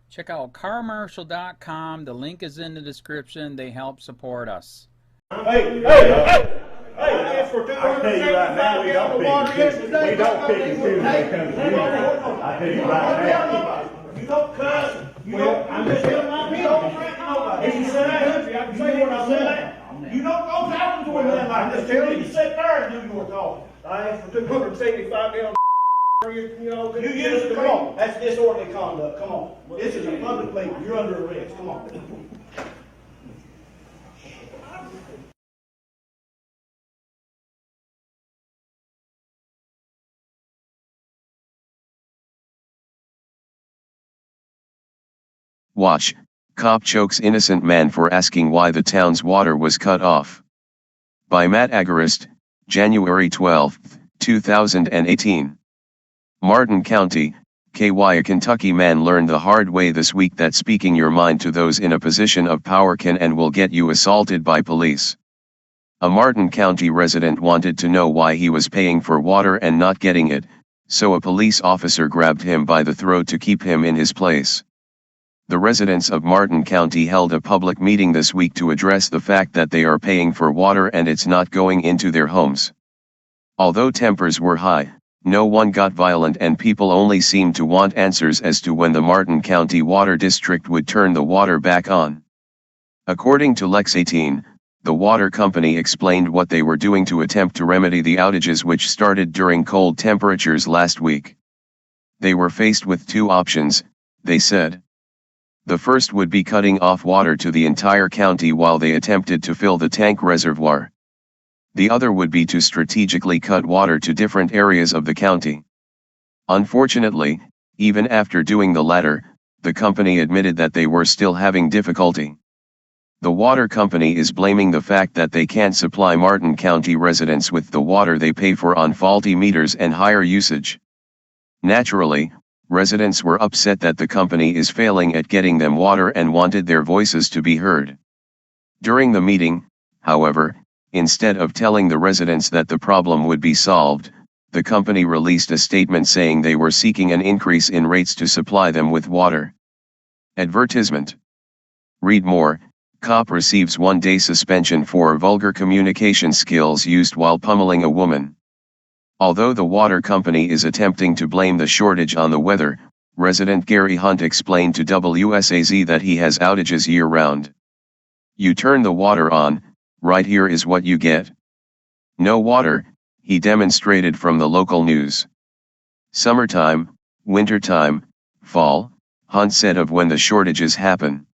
Check out carmarshal.com. The link is in the description. They help support us. Hey, asked for 275 gallons of water yesterday. We don't pick and choose when it comes to you. I tell you right now. You don't cuss. You don't, I'm just telling my people. You don't threaten nobody. If you sit down, I can say what I said. You don't go talking to him then like this. You need to sit there and do your talking. I asked for 275 gallons. You use it, come on. That's disorderly conduct. Come on. This is a public place. You're under arrest. Come on. Watch, cop chokes innocent man for asking why the town's water was cut off. By Matt Agarist, January 12, 2018. Martin County, KY. A Kentucky man learned the hard way this week that speaking your mind to those in a position of power can and will get you assaulted by police. A Martin County resident wanted to know why he was paying for water and not getting it, so a police officer grabbed him by the throat to keep him in his place. The residents of Martin County held a public meeting this week to address the fact that they are paying for water and it's not going into their homes. Although tempers were high, no one got violent and people only seemed to want answers as to when the Martin County Water District would turn the water back on. According to Lex 18, the water company explained what they were doing to attempt to remedy the outages which started during cold temperatures last week. They were faced with two options, they said. The first would be cutting off water to the entire county while they attempted to fill the tank reservoir. The other would be to strategically cut water to different areas of the county. Unfortunately, even after doing the latter, the company admitted that they were still having difficulty. The water company is blaming the fact that they can't supply Martin County residents with the water they pay for on faulty meters and higher usage. Naturally, residents were upset that the company is failing at getting them water and wanted their voices to be heard. During the meeting, however, instead of telling the residents that the problem would be solved, the company released a statement saying they were seeking an increase in rates to supply them with water. Advertisement. Read more. Cop receives 1-day suspension for vulgar communication skills used while pummeling a woman. Although the water company is attempting to blame the shortage on the weather, resident Gary Hunt explained to WSAZ that he has outages year-round. You turn the water on, right here is what you get. No water, he demonstrated from the local news. Summertime, wintertime, fall, Hunt said of when the shortages happen.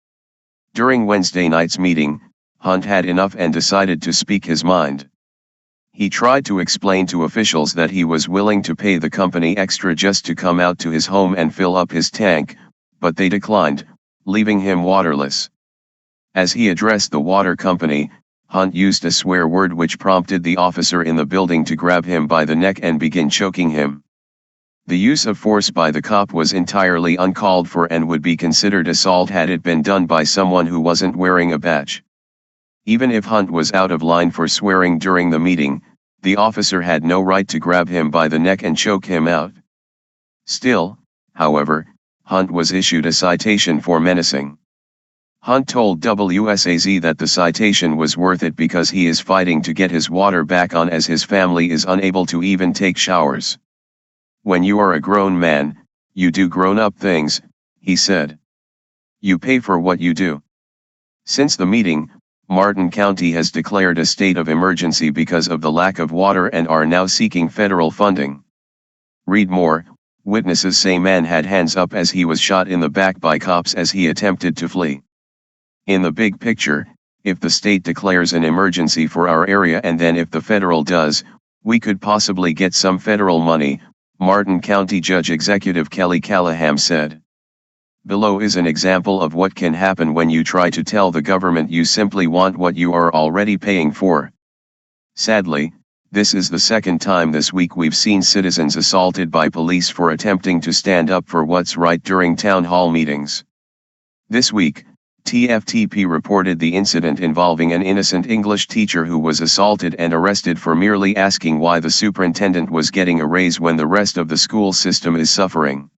During Wednesday night's meeting, Hunt had enough and decided to speak his mind. He tried to explain to officials that he was willing to pay the company extra just to come out to his home and fill up his tank, but they declined, leaving him waterless. As he addressed the water company, Hunt used a swear word which prompted the officer in the building to grab him by the neck and begin choking him. The use of force by the cop was entirely uncalled for and would be considered assault had it been done by someone who wasn't wearing a badge. Even if Hunt was out of line for swearing during the meeting, the officer had no right to grab him by the neck and choke him out. Still, however, Hunt was issued a citation for menacing. Hunt told WSAZ that the citation was worth it because he is fighting to get his water back on as his family is unable to even take showers. When you are a grown man, you do grown-up things, he said. You pay for what you do. Since the meeting, Martin County has declared a state of emergency because of the lack of water and are now seeking federal funding. Read more. Witnesses say man had hands up as he was shot in the back by cops as he attempted to flee. In the big picture, if the state declares an emergency for our area and then if the federal does, we could possibly get some federal money, Martin County Judge Executive Kelly Callahan said. Below is an example of what can happen when you try to tell the government you simply want what you are already paying for. Sadly, this is the second time this week we've seen citizens assaulted by police for attempting to stand up for what's right during town hall meetings. This week, TFTP reported the incident involving an innocent English teacher who was assaulted and arrested for merely asking why the superintendent was getting a raise when the rest of the school system is suffering.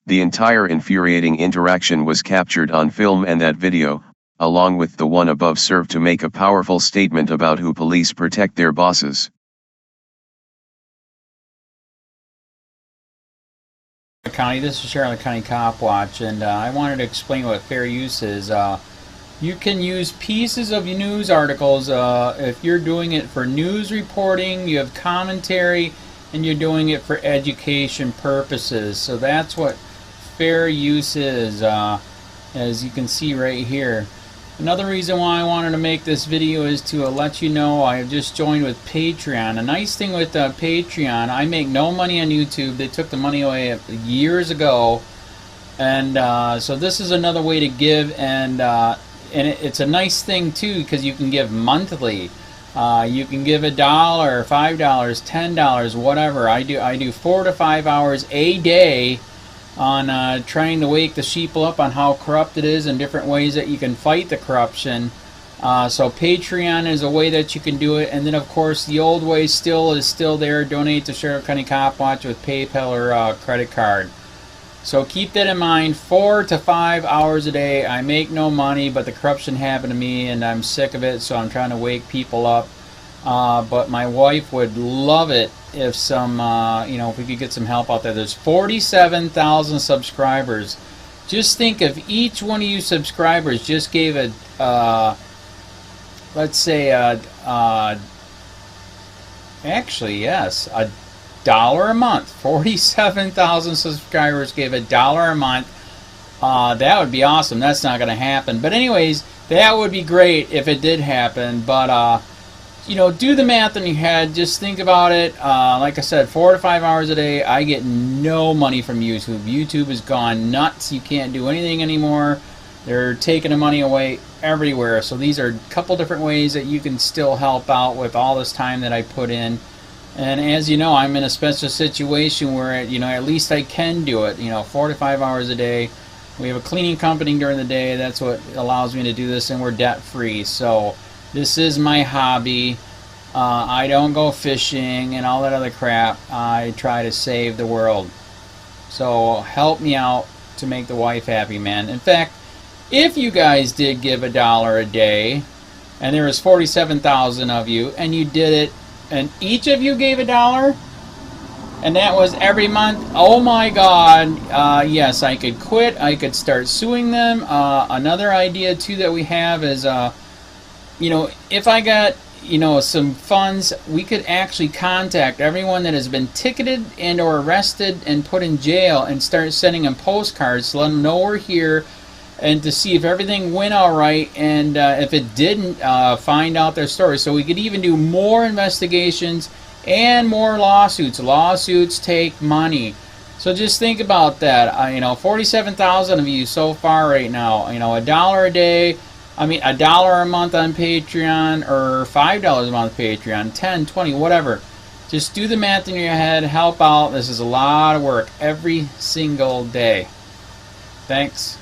The entire infuriating interaction was captured on film, and that video, along with the one above, served to make a powerful statement about who police protect their bosses. County, this is Charlotte County COPWATCH, and I wanted to explain what fair use is. You can use pieces of news articles if you're doing it for news reporting, you have commentary, and you're doing it for education purposes. So that's what fair use is, as you can see right here. Another reason why I wanted to make this video is to let you know I have just joined with Patreon. A nice thing with Patreon, I make no money on YouTube. They took the money away years ago, and so this is another way to give, and it's a nice thing too, because you can give monthly. You can give $1, $5, $10, whatever. I do 4 to 5 hours a day on trying to wake the sheeple up on how corrupt it is and different ways that you can fight the corruption. So Patreon is a way that you can do it, and then of course the old way is still there. Donate to Charlotte County COPWATCH with PayPal or credit card. So keep that in mind. 4 to 5 hours a day. I make no money, but the corruption happened to me and I'm sick of it, so I'm trying to wake people up. But my wife would love it if some, if we could get some help out there. There's 47,000 subscribers. Just think if each one of you subscribers just gave a, let's say, actually, yes, $1 a month. 47,000 subscribers gave $1 a month. That would be awesome. That's not going to happen. But anyways, that would be great if it did happen. But do the math in your head. Just think about it. Like I said, 4 to 5 hours a day. I get no money from YouTube. YouTube has gone nuts. You can't do anything anymore. They're taking the money away everywhere. So these are a couple different ways that you can still help out with all this time that I put in. And as you know, I'm in a special situation where, at least I can do it. 4 to 5 hours a day. We have a cleaning company during the day. That's what allows me to do this, and we're debt free. So this is my hobby. I don't go fishing and all that other crap. I try to save the world. So help me out to make the wife happy, man. In fact, if you guys did give $1 a day, and there was 47,000 of you, and you did it, and each of you gave $1, and that was every month, oh my God, yes, I could quit. I could start suing them. Another idea too that we have is, if I got, some funds, we could actually contact everyone that has been ticketed and or arrested and put in jail and start sending them postcards to let them know we're here, and to see if everything went all right, and if it didn't, find out their story. So we could even do more investigations and more lawsuits. Lawsuits take money. So just think about that. 47,000 of you so far right now. $1 a day. $1 a month on Patreon, or $5 a month Patreon, 10, 20, whatever. Just do the math in your head. Help out. This is a lot of work every single day. Thanks.